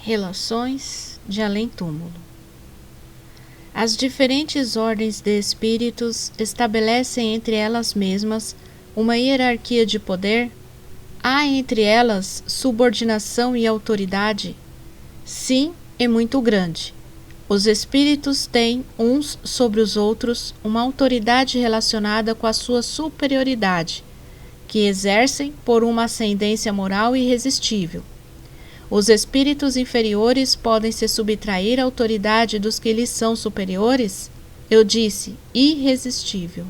Relações de além-túmulo. As diferentes ordens de espíritos estabelecem entre elas mesmas uma hierarquia de poder? Há entre elas subordinação e autoridade? Sim, e muito grande. Os espíritos têm, uns sobre os outros, uma autoridade relacionada com a sua superioridade, que exercem por uma ascendência moral irresistível. Os espíritos inferiores podem se subtrair à autoridade dos que lhes são superiores? Eu disse, irresistível.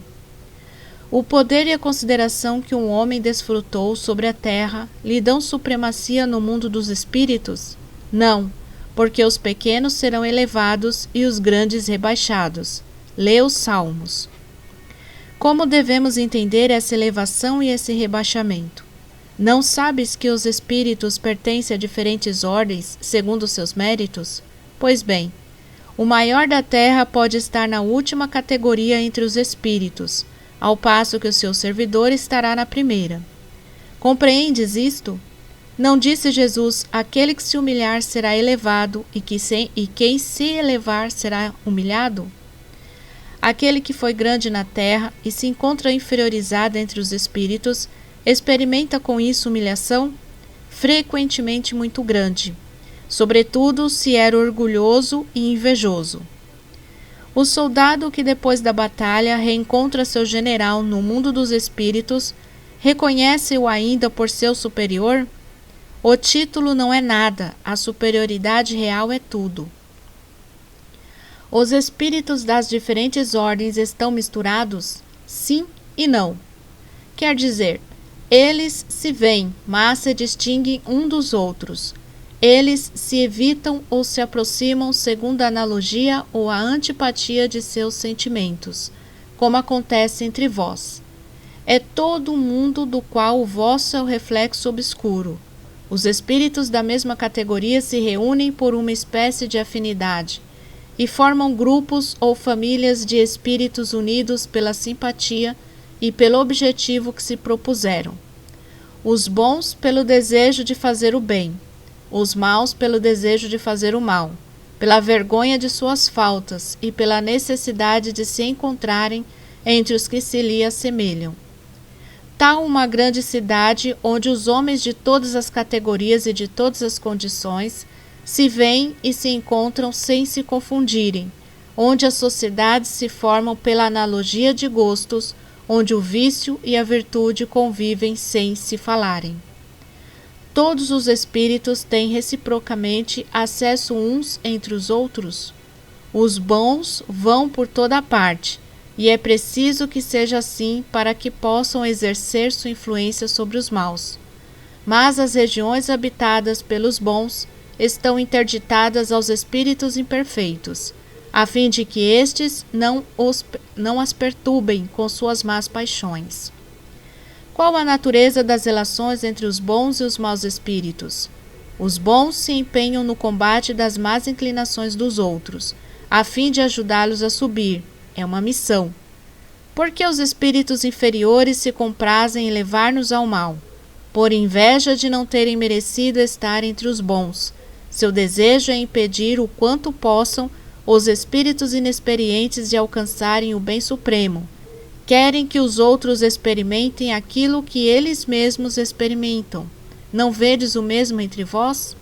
O poder e a consideração que um homem desfrutou sobre a terra lhe dão supremacia no mundo dos espíritos? Não, porque os pequenos serão elevados e os grandes rebaixados. Lê os Salmos. Como devemos entender essa elevação e esse rebaixamento? Não sabes que os espíritos pertencem a diferentes ordens, segundo seus méritos? Pois bem, o maior da terra pode estar na última categoria entre os espíritos, ao passo que o seu servidor estará na primeira. Compreendes isto? Não disse Jesus, aquele que se humilhar será elevado, e quem se elevar será humilhado? Aquele que foi grande na terra e se encontra inferiorizado entre os espíritos, experimenta com isso humilhação? Frequentemente muito grande, sobretudo se era orgulhoso e invejoso. O soldado que depois da batalha reencontra seu general no mundo dos espíritos, reconhece-o ainda por seu superior? O título não é nada, a superioridade real é tudo. Os espíritos das diferentes ordens estão misturados? Sim e não. Quer dizer, eles se veem, mas se distinguem um dos outros. Eles se evitam ou se aproximam segundo a analogia ou a antipatia de seus sentimentos, como acontece entre vós. É todo um mundo do qual o vosso é o reflexo obscuro. Os espíritos da mesma categoria se reúnem por uma espécie de afinidade e formam grupos ou famílias de espíritos unidos pela simpatia e pelo objetivo que se propuseram. Os bons pelo desejo de fazer o bem, os maus pelo desejo de fazer o mal, pela vergonha de suas faltas e pela necessidade de se encontrarem entre os que se lhe assemelham. Tal uma grande cidade onde os homens de todas as categorias e de todas as condições se veem e se encontram sem se confundirem, onde as sociedades se formam pela analogia de gostos, onde o vício e a virtude convivem sem se falarem. Todos os espíritos têm reciprocamente acesso uns entre os outros. Os bons vão por toda parte, e é preciso que seja assim para que possam exercer sua influência sobre os maus. Mas as regiões habitadas pelos bons estão interditadas aos espíritos imperfeitos, a fim de que estes não as perturbem com suas más paixões. Qual a natureza das relações entre os bons e os maus espíritos? Os bons se empenham no combate das más inclinações dos outros, a fim de ajudá-los a subir. É uma missão. Porque os espíritos inferiores se comprazem em levar-nos ao mal, por inveja de não terem merecido estar entre os bons. Seu desejo é impedir o quanto possam os espíritos inexperientes de alcançarem o bem supremo. Querem que os outros experimentem aquilo que eles mesmos experimentam. Não vedes o mesmo entre vós?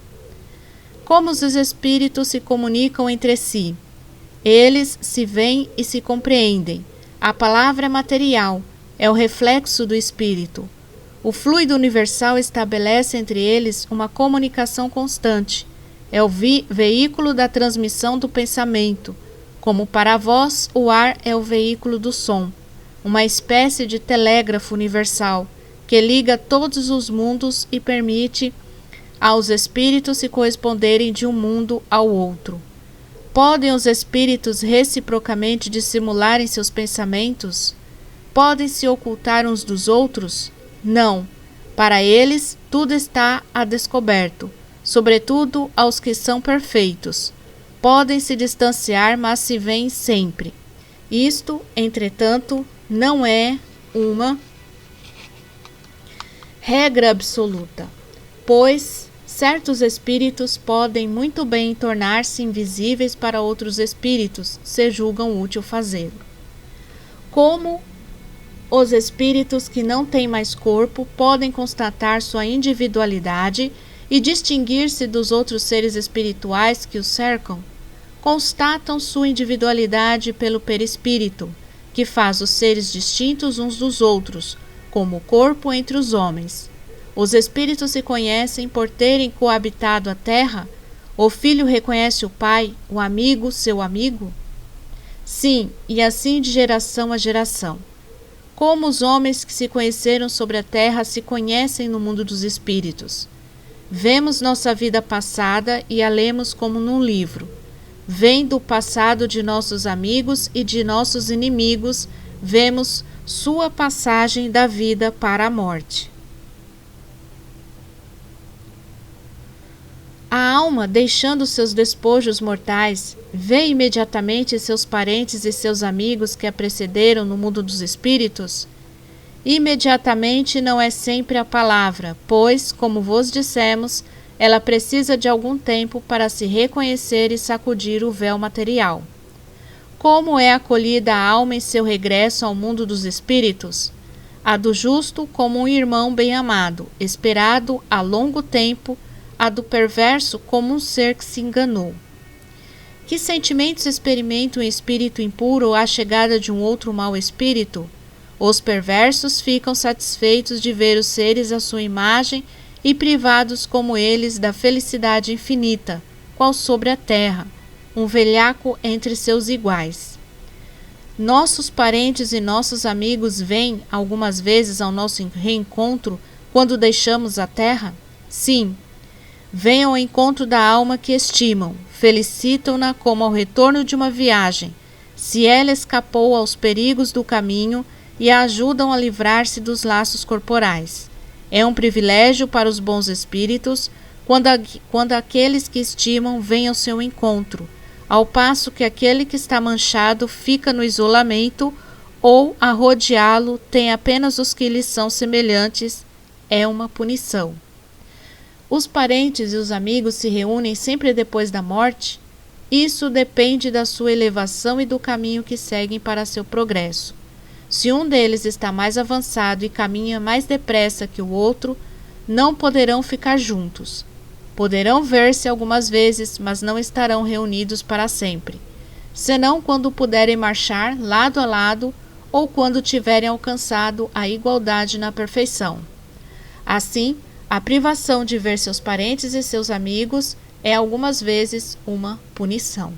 Como os espíritos se comunicam entre si? Eles se veem e se compreendem. A palavra é material, é o reflexo do espírito. O fluido universal estabelece entre eles uma comunicação constante. É o veículo da transmissão do pensamento. Como para vós, o ar é o veículo do som, uma espécie de telégrafo universal que liga todos os mundos e permite aos espíritos se corresponderem de um mundo ao outro. Podem os espíritos reciprocamente dissimularem seus pensamentos? Podem se ocultar uns dos outros? Não. Para eles, tudo está a descoberto, sobretudo aos que são perfeitos. Podem se distanciar, mas se veem sempre. Isto, entretanto, não é uma regra absoluta, pois Certos espíritos podem muito bem tornar-se invisíveis para outros espíritos, se julgam útil fazê-lo. Como os espíritos que não têm mais corpo podem constatar sua individualidade e distinguir-se dos outros seres espirituais que os cercam, constatam sua individualidade pelo perispírito, que faz os seres distintos uns dos outros, como o corpo entre os homens. Os espíritos se conhecem por terem coabitado a terra? O filho reconhece o pai, o amigo, seu amigo? Sim, e assim de geração a geração. Como os homens que se conheceram sobre a terra se conhecem no mundo dos espíritos. Vemos nossa vida passada e a lemos como num livro. Vem do passado de nossos amigos e de nossos inimigos, vemos sua passagem da vida para a morte. A alma, deixando seus despojos mortais, vê imediatamente seus parentes e seus amigos que a precederam no mundo dos espíritos? Imediatamente não é sempre a palavra, pois, como vos dissemos, ela precisa de algum tempo para se reconhecer e sacudir o véu material. Como é acolhida a alma em seu regresso ao mundo dos espíritos? A do justo como um irmão bem-amado, esperado há longo tempo, a do perverso como um ser que se enganou. Que sentimentos experimenta um espírito impuro à chegada de um outro mau espírito? Os perversos ficam satisfeitos de ver os seres à sua imagem e privados como eles da felicidade infinita, qual sobre a terra, um velhaco entre seus iguais. Nossos parentes e nossos amigos vêm algumas vezes ao nosso reencontro quando deixamos a terra? Sim. Vêm ao encontro da alma que estimam, felicitam-na como ao retorno de uma viagem, se ela escapou aos perigos do caminho e a ajudam a livrar-se dos laços corporais. É um privilégio para os bons espíritos quando aqueles que estimam vêm ao seu encontro, ao passo que aquele que está manchado fica no isolamento ou, a rodeá-lo, tem apenas os que lhes são semelhantes. É uma punição. Os parentes e os amigos se reúnem sempre depois da morte? Isso depende da sua elevação e do caminho que seguem para seu progresso. Se um deles está mais avançado e caminha mais depressa que o outro, não poderão ficar juntos. Poderão ver-se algumas vezes, mas não estarão reunidos para sempre, senão quando puderem marchar lado a lado ou quando tiverem alcançado a igualdade na perfeição. Assim, a privação de ver seus parentes e seus amigos é algumas vezes uma punição.